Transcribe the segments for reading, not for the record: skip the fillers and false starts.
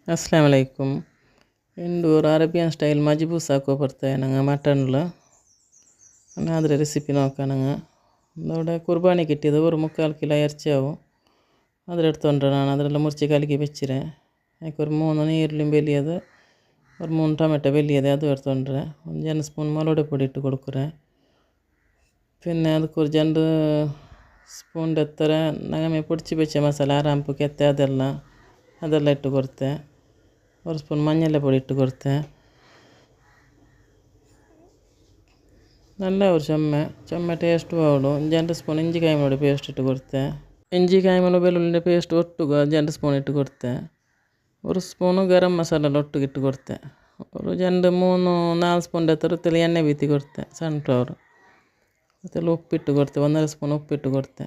ಅಸ್ಸಲಾಮು ಅಲೈಕುಮ್. ಇಂದು Arabian style ಮಜ್ಬೂಸ್ ಹಾಕೋ ಬರ್ತಾಯಿ ನಂಗೆ ಮಟನ್ಲ ಆದರೆ ರೆಸಿಪಿ ನೋಡ್ಕಣಂಗೆ ದೊಡ್ಡ ಕುರ್ಬಾನಿ ಕಿಟ್ಟಿದ್ದು ஒரு 3/4 ಕಿಲೋ ಎರ್ಚಿಯಾವು ಅದ್ರ ಎಡ್ತೊಂಡ್ರೆ ನಾನು ಅದರೆಲ್ಲ ಮುರ್ಚಿ ಕಲಿಗೆ ಬೆಚ್ಚಿರೆ ಯಾಕೆ ஒரு 3 ನೀರುಳ್ಳಿ ಬೆಲಿಯದು ஒரு 3 ಟೊಮೆಟೊ ಬೆಲಿಯದೆ ಅದು ಎಡ್ತೊಂಡ್ರೆ ಒಂದು 2 ಸ್ಪೂನ್ ಮಲೋಡೆ ಪೊಡಿ ಇಟ್ಟು ಕೊಡ್ಕರೆ പിന്നെ ಅದಕ್ಕೆ ഒരു 2 ಸ್ಪೂನ್ ಎತ್ತರ ನಂಗೆ ಪುಡ್ಚಿ ಬೆಚ್ಚ ಮಸಾಲೆ ಆರಾಂಪು ಕೆತ್ತೆ ಅದೆಲ್ಲ ಇಟ್ಟು ಕೊಡ್ತೆ. ஒரு ಸ್ಪೂನ್ ಮഞ്ഞಳ ಪೊಡಿ ಇಟ್ಟು ಕೊಡ್ತೆ. നല്ല ഒരു ചൊമ്മ ടേസ്റ്റ് പാവുള്ളൂ. 2 ಸ್ಪೂನ್ ಇಂಜಿ ಕಾಯಿಮುಡಿ ಪೇಸ್ಟ್ ಇಟ್ಟು ಕೊಡ್ತೆ. ಇಂಜಿ ಕಾಯಿಮುಡಿ ಬೆಳ್ಳುಳ್ಳಿ ಪೇಸ್ಟ್ ಒಟ್ಟಿಗೆ 2 ಸ್ಪೂನ್ ಇಟ್ಟು ಕೊಡ್ತೆ. ഒരു ಸ್ಪೂನು ಗರಂ ಮಸಾಲ ಒಟ್ಟಿಗೆ ಇಟ್ಟು ಕೊಡ್ತೆ. ഒരു 2-3-4 ಸ್ಪೂನ್ ಎತ್ತರದಲ್ಲಿ ಎಣ್ಣೆ ಬೀತಿ ಕೊಡ್ತೆ ಸನ್ಫ್ಲವರ್ ಮತ್ತು ಉಪ್ಪಿಟ್ಟು ಕೊಡ್ತೆ. 1.5 ಸ್ಪೂನ್ ಉಪ್ಪಿಟ್ಟು ಕೊಡ್ತೆ.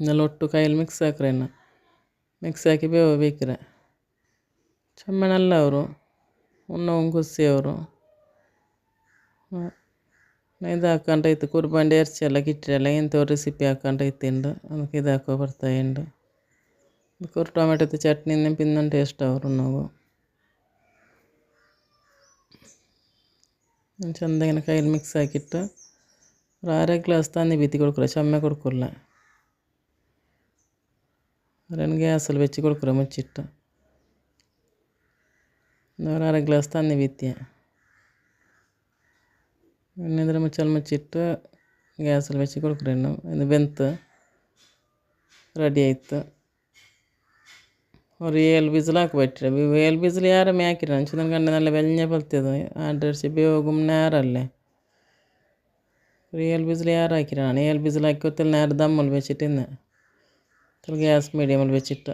ಇದೆಲ್ಲ ಒಟ್ಟು ಕೈಯಲ್ಲಿ ಮಿಕ್ಸ್ ಹಾಕಿ ಬೇಯಿಕ್ರೆ ಚೊಮ್ಮನಲ್ಲ ಅವರು ಉಣ್ಣವು ಕುಸಿಯವರು ಇದು ಹಾಕೊಂಡ ಇತ್ತು ಕುರ್ಬಾಂಡಿ ಎರ್ಚಿ ಎಲ್ಲ ಕಿಟ್ಟಿರಲ್ಲ ಇಂಥವ್ರು ರೆಸಿಪಿ ಹಾಕೊಂಡ ಇತ್ತಿಂಡು ಅದಕ್ಕೆ ಇದು ಹಾಕೋ ಬರ್ತಾಯಿಂಡು ಅದಕ್ಕೆ ஒரு ಟೊಮೆಟೊ ಚಟ್ನಿ ಪಿಂದನ್ ಟೇಸ್ಟ್ ಅವರು ನಾವು ಚೆಂದಾಗಿನ ಕೈಯಲ್ಲಿ ಮಿಕ್ಸ್ ಹಾಕಿಟ್ಟು ஒரு ಅரை ಗ್ಲಾಸ್ ತಣ್ಣಿ ಬೀತಿ ಕೊಡ್ಕೊರೆ ಚೊಮ್ಮೆ ಕೊಡ್ಕೊಲ್ಲ ಅದನ್ನು ಗ್ಯಾಸಲ್ಲಿ ಬೆಚ್ಚಿ ಕೊಡ್ಕೊರೆ ಮುಚ್ಚಿಟ್ಟು ഒരു ಅரை ಗ್ಲಾಸ್ ತಣ್ಣಿ ಬೀತಿ ಇನ್ನಿದ್ರೆ ಮುಚ್ಚಿಟ್ಟು ಗ್ಯಾಸಲ್ಲಿ ಬೆಚ್ಚಿ ಕೊಡ್ಕೊರೆ ಇದು ಬೆಂತು ರೆಡಿ ಆಯಿತು. ஒரு 7 ವಿಸಿಲ್ ಹಾಕಿಬಿಟ್ರೆ 7 ವಿಸಿಲ್ ಯಾರಮ್ಮೆ ಹಾಕಿರ ಅಂಚಿನ ಗಂಡ നല്ല വെഞ്ഞ ಬಲ್ತದ ಆಡ್ರಿಸಿ ಬೇವು നേരല്ലേ 7 ವಿಸಿಲ್ ಯಾರು ಹಾಕಿರ ನಾನು 7 ವಿಸಿಲ್ ಹಾಕಿ ಹೊತ್ತಲ್ಲಿ നേരെ ದಮ್ಮಲ್ಲಿ വെച്ചിട്ടിന്ന് ಗ್ಯಾಸ್ ಮೀಡಿಯಮಲ್ಲಿ വെച്ചിട്ട്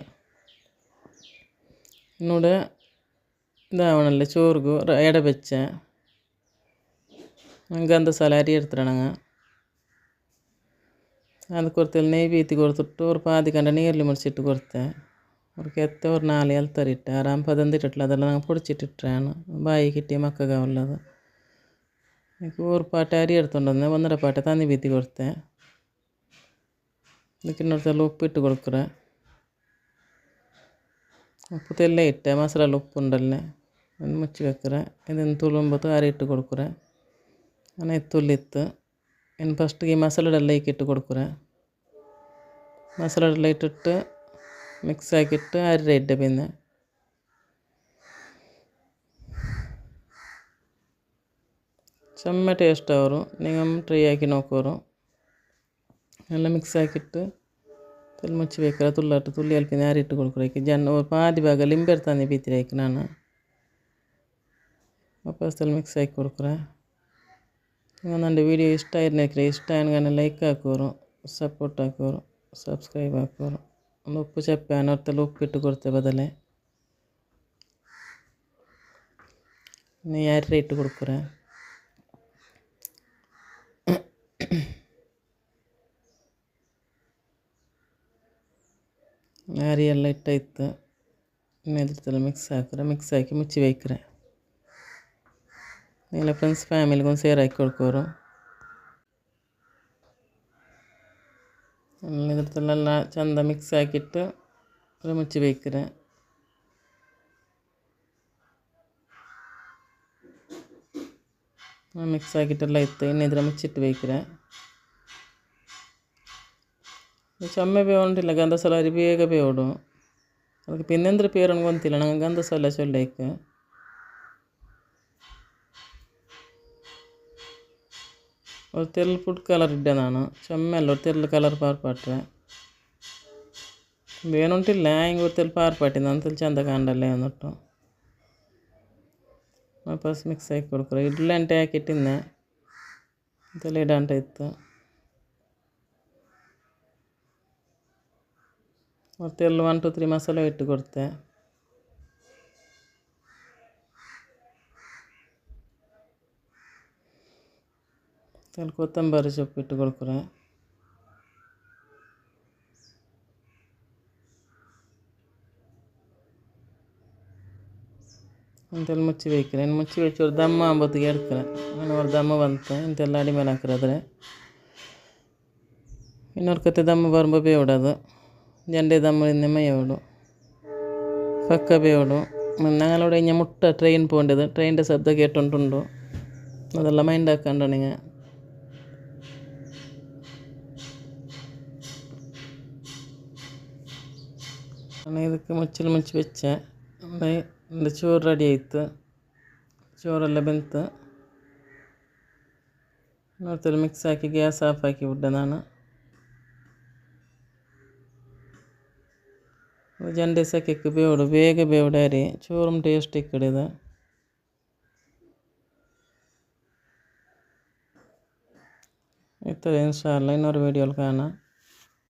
ನೋಡಿ ഇതാവണല്ലേ ചോറുಗೂ ಎಡೆ ಬೆಚ್ಚ ಗಂಧಸಾಲ ಅರಿ എടുത്തിടണങ്ങ ಅದು ಕೊಡ್ತೇವೆ ನೆಯ್ ಬೀತಿ ಕೊಡ್ತಿಟ್ಟು ஒரு பாதி கண்ட ನೀರುಳ್ಳಿ ಮುಡಿಸಿಟ್ಟು ಕೊಡ್ತೆ ஒரு ಕೆತ್ತೆ ஒரு 4 ಎಲ್ತರಿಟ್ಟು ಆರಾಮ್ ಪದಂದಿಟ್ಟಿಟ್ಲ ಅದೆಲ್ಲ ನಂಗೆ പൊടിച്ചിട്ടിട്ടാണ് ಬಾಯಿ ಕಿಟ್ಟಿ ಮಕ್ಕಗಾವಲ್ಲದು ഒരു പാട്ട അരി എടുത്തുകൊണ്ടുവന്ന് 1.5 പാട്ട തന്നി ബീത്തി കൊടുത്തെ. ಇದಕ್ಕೆ ಇನ್ನೊಂದ್ಸಲ ಉಪ್ಪಿಟ್ಟು ಕೊಡ್ಕರೆ ಉಪ್ಪು ತೆಲ್ಲ ಇಟ್ಟೆ ಮಸಾಲೆ ಉಪ್ಪು ಉಂಡಲ್ಲೇ ಅದನ್ನು ಮುಚ್ಚಿ ವೆಕ್ಕರೆ ಇದನ್ನು ತುಳುಂಬತ್ತು ಅರಿ ಇಟ್ಟು ಕೊಡ್ಕರೆ ನಾನು ತುಲ್ಲಿತ್ತು ಇನ್ನು ಫಸ್ಟಿಗೆ ಮಸಾಲೆಡೆಲ್ಲ ಇಕ್ಕಿಟ್ಟು ಕೊಡ್ಕರೆ ಮಸಾಲೆಡೆಲ್ಲ ಇಟ್ಟಿಟ್ಟು ಮಿಕ್ಸ್ ಹಾಕಿಟ್ಟು ಅರಿ ಇಡ್ಡೆ ಪಿನ್ನೆ ಚೆಮ್ಮ ಟೇಸ್ಟ್ ಅವರು ನೀವು ಟ್ರೈ ಹಾಕಿ ನೋಕೋರು ಎಲ್ಲ ಮಿಕ್ಸ್ ಹಾಕಿಟ್ಟು ತೆಲ್ ಮುಚ್ಚಿ ಬೇಕಾರೆ ತುಳ್ಳಿ ಅಲ್ಪಿನ ಯಾರು ಇಟ್ಟು ಕೊಡ್ಕೊಳಕ್ಕೆ ಪಾದಿ ಭಾಗ ಲಿಂಬೆ ತಂದು ಬೀತಿರಿ ಹಾಕಿ ನಾನು ವಾಪಸ್ ತೆಲ್ ಮಿಕ್ಸ್ ಹಾಕಿ ಕೊಡ್ಕೊರೆ ನಂದು ವೀಡಿಯೋ ಇಷ್ಟ ಆಯ್ತು ಇಷ್ಟ ಆಯ್ನಗಾನೆ ಲೈಕ್ ಹಾಕೋರು ಸಪೋರ್ಟ್ ಹಾಕೋರು ಸಬ್ಸ್ಕ್ರೈಬ್ ಹಾಕೋರು ಒಂದು ಉಪ್ಪು ಚಪ್ಪೆ ಅನ್ನೋರ್ತೆಲ್ಲ ಉಪ್ಪಿಟ್ಟು ಕೊಡ್ತೆ ಬದಲೇ ಯಾರೇ ಇಟ್ಟು ಕೊಡ್ಕೊರೆ ಅರಿ ಎಲ್ಲ ಇಟ್ಟಾಯ್ತು ಇನ್ನೆಲ್ಲ ಮಿಕ್ಸ್ ಹಾಕಿ ಮುಚ್ಚಿ ಬೇಯ್ಕ್ರೆ ಎಲ್ಲ ಫ್ರೆಂಡ್ಸ್ ಫ್ಯಾಮಿಲಿಗೊಂದು ಸೇರ್ ಹಾಕಿ ಕೊಡ್ಕೋರು ಇದ್ರದ್ದೆಲ್ಲ ಚೆಂದ ಮಿಕ್ಸ್ ಹಾಕಿಟ್ಟು ಮುಚ್ಚಿ ಬೇಯ್ಕ್ರೆ ಮಿಕ್ಸ್ ಹಾಕಿಟ್ಟೆಲ್ಲ ಇತ್ತು ಇನ್ನಿದ್ರೆ ಮುಚ್ಚಿಟ್ಟು ಬೇಯ್ಕ್ರೆ ಚೊಮ್ಮೆ ಬೇವುಂಟಿಲ್ಲ ಗಂಧಸಾಲ ಅರಿ ಬೇಗ ಬೇವಡು ಅದಕ್ಕೆ ಪಿನ್ನೆಂದ್ರೆ ಪೇರನ್ನು ಗೊಂತಿಲ್ಲ ನಂಗೆ ಗಂಧಸಾಲ ಚೊಲ್ಲೈಕೆ ஒரு தெல் ஃபுட் கலர் ಇಡ್ಡೆ ನಾನು ಚೊಮ್ಮೆಲ್ಲ ತೆಲ್ ಕಲರ್ ಪಾರ್ಪಾಟ್ರೆ ಬೇನುಂಟಿಲ್ಲ ಹಿಂಗೆ ತೆಲ್ ಪಾರ್ಪಾಟಿಂದ ಅಂತೆಲ್ಲ ಚೆಂದ ಕಾಂಡಲ್ಲೇ ಅಂದ್ಬಿಟ್ಟು ವಾಪಸ್ ಮಿಕ್ಸ್ ಹಾಕಿ ಕೊಡ್ಕೊರೆ ಇಡ್ಲಂಟೆ ಹಾಕಿಟ್ಟಿದ್ದೆ ಅಂತೆಲ್ಲ ಇಡಂಟ ಇತ್ತು ಮತ್ತು ಎಲ್ಲ 1 2 3 ಮಸಾಲೆ ಇಟ್ಟು ಕೊಡ್ತೆ ಸ್ವಲ್ಪ ಕೊತ್ತಂಬರಿ ಸೊಪ್ಪು ಇಟ್ಟು ಕೊಡ್ಕೊರೆ ಅಂತೆಲ್ಲ ಮುಚ್ಚಿ ಬೇಯ್ಕ್ರೆ ಇನ್ನು ಮುಚ್ಚಿ ಬೆಚ್ಚಿ ஒரு ದಮ್ಮ ಅಂಬತ್ತಿಗೆ ಎಡ್ಕ್ರೆ ನಾನು ஒரு ದಮ್ಮ ಬಂತು ಇಂತೆಲ್ಲ ಅಡಿ ಮೇಲೆ ಹಾಕಿದ್ರೆ ಇನ್ನೊರು ಕತೆ ದಮ್ಮ ಬರುമ്പോൾ ಬೇವಿಡೋದು ಜಂಡೆ ದಮ್ಮದಿಂದ ಮೇಯೋಡು പക്ക വേവണു. ഞങ്ങളവിടെ കഴിഞ്ഞാൽ മുട്ട ട്രെയിൻ പോകേണ്ടത്, ട്രെയിനിൻ്റെ ശബ്ദം കേട്ടോണ്ടുണ്ടോ, അതെല്ലാം മൈൻഡാക്കാണ്ടോ നിങ്ങൾ. ಇದಕ್ಕೆ ಮುಚ್ಚಿ വെച്ചേ എൻ്റെ ചോറ് റെഡി ആയിത്ത്. ചോറെല്ലാം ಬೆಂತು ನೋಡ್ತಾರೆ ಮಿಕ್ಸ್ ಹಾಕಿ ಗ್ಯಾಸ್ ಆಫ್ ಹಾಕಿ ಬಿಟ್ಟೆ ನಾನು. ಜಂಡೆ ಸೆಕೆಕ್ಕೆ ಬೇವಡು ಬೇಗ ಬೇವಡಾರಿ ಚೋറും ಟೇಸ್ಟ್ ಇಕ್ಕಡಿದ. ಇರ್ತಾರೆ ಇನ್ಶಾ ಅಲ್ಲ ಇನ್ನೊಂದು ವೀಡಿಯೋಲಿ ಕಾಣ.